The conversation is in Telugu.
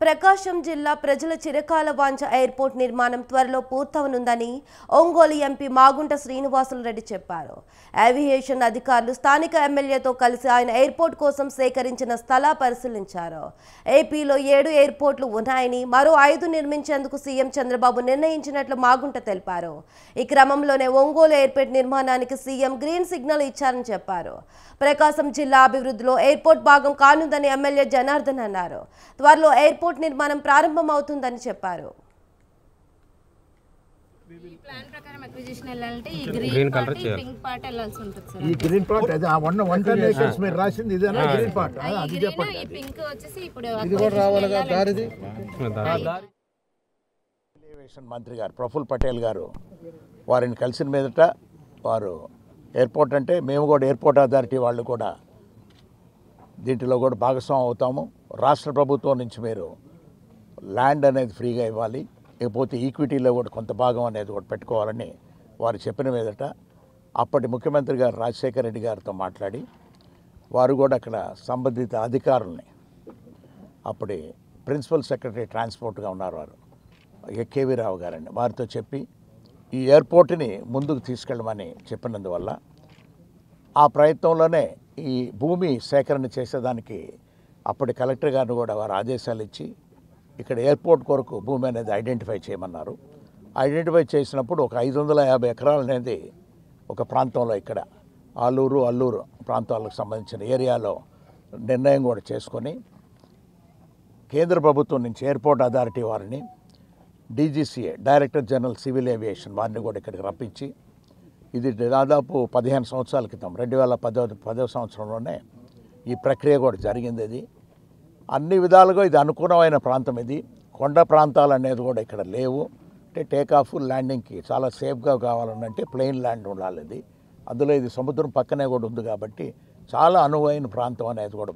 ప్రకాశం జిల్లా ప్రజల చిరకాల వాంఛ ఎయిర్పోర్ట్ నిర్మాణం త్వరలో పూర్తవనుందని ఒంగోలు ఎంపీ మాగుంట శ్రీనివాసులు రెడ్డి చెప్పారు. ఏవియేషన్ అధికారులు స్థానిక ఎమ్మెల్యేతో కలిసి ఆయన ఎయిర్పోర్ట్ కోసం సేకరించిన స్థలాన్ని పరిశీలించారు. ఏపీలో 7 ఎయిర్పోర్ట్లు ఉన్నాయని మరో 5 నిర్మించేందుకు సీఎం చంద్రబాబు నిర్ణయించినట్లు మాగుంట తెలిపారు. ఈ క్రమంలోనే ఒంగోలు ఎయిర్పోర్ట్ నిర్మాణానికి సీఎం గ్రీన్ సిగ్నల్ ఇచ్చారని చెప్పారు. ప్రకాశం జిల్లా అభివృద్ధిలో ఎయిర్పోర్ట్ భాగం కానుందని ఎమ్మెల్యే జనార్దన్ అన్నారు. త్వరలో ఎయిర్పోర్ట్ నిర్మాణం ప్రారంభమవుతుందని చెప్పారు. ఈ గ్రీన్ పార్ట్ అది 110 ఏకర్స్ మీరు రాసింది ఇదేనా? గ్రీన్ పార్ట్ అది చెప్పండి. ఇది కూడా రావాలిగా దారిది. ఏవియేషన్ మంత్రి గారు ప్రఫుల్ పటేల్ గారు వారిని కలిసిన మీదట వారు ఎయిర్పోర్ట్ అంటే మేము కూడా ఎయిర్పోర్ట్ అథారిటీ వాళ్ళు కూడా దీంట్లో కూడా భాగస్వామ్యం అవుతాము. రాష్ట్ర ప్రభుత్వం నుంచి మీరు ల్యాండ్ అనేది ఫ్రీగా ఇవ్వాలి, లేకపోతే ఈక్విటీలో కూడా కొంత భాగం అనేది కూడా పెట్టుకోవాలని వారు చెప్పిన మీదట అప్పటి ముఖ్యమంత్రి గారు రాజశేఖర రెడ్డి గారితో మాట్లాడి వారు కూడా అక్కడ సంబంధిత అధికారుల్ని అప్పటి ప్రిన్సిపల్ సెక్రటరీ ట్రాన్స్పోర్ట్గా ఉన్నారు వారు కేవీ రావు గారండి, వారితో చెప్పి ఈ ఎయిర్పోర్ట్ని ముందుకు తీసుకెళ్ళమని చెప్పినందువల్ల ఆ ప్రయత్నంలోనే ఈ భూమి సేకరణ చేసేదానికి అప్పటి కలెక్టర్ గారిని కూడా వారు ఆదేశాలు ఇచ్చి ఇక్కడ ఎయిర్పోర్ట్ కొరకు భూమి అనేది ఐడెంటిఫై చేయమన్నారు. ఐడెంటిఫై చేసినప్పుడు ఒక 550 ఎకరాలు అనేది ఒక ప్రాంతంలో ఇక్కడ అల్లూరు ప్రాంతాలకు సంబంధించిన ఏరియాలో నిర్ణయం కూడా చేసుకొని కేంద్ర ప్రభుత్వం నుంచి ఎయిర్పోర్ట్ అథారిటీ వారిని DGCA director general civil aviation వారిని కూడా ఇక్కడికి రప్పించి ఇది దాదాపు 15 సంవత్సరాల క్రితం 2010వ సంవత్సరంలోనే ఈ ప్రక్రియ కూడా జరిగింది. ఇది అన్ని విధాలుగా ఇది అనుకూలమైన ప్రాంతం. ఇది కొండ ప్రాంతాలు అనేది కూడా ఇక్కడ లేవు. అంటే టేకాఫ్ ల్యాండింగ్కి చాలా సేఫ్గా కావాలనంటే ప్లెయిన్ ల్యాండ్ ఉండాలి. ఇది అందులో ఇది సముద్రం పక్కనే కూడా ఉంది కాబట్టి చాలా అనువైన ప్రాంతం అనేది కూడా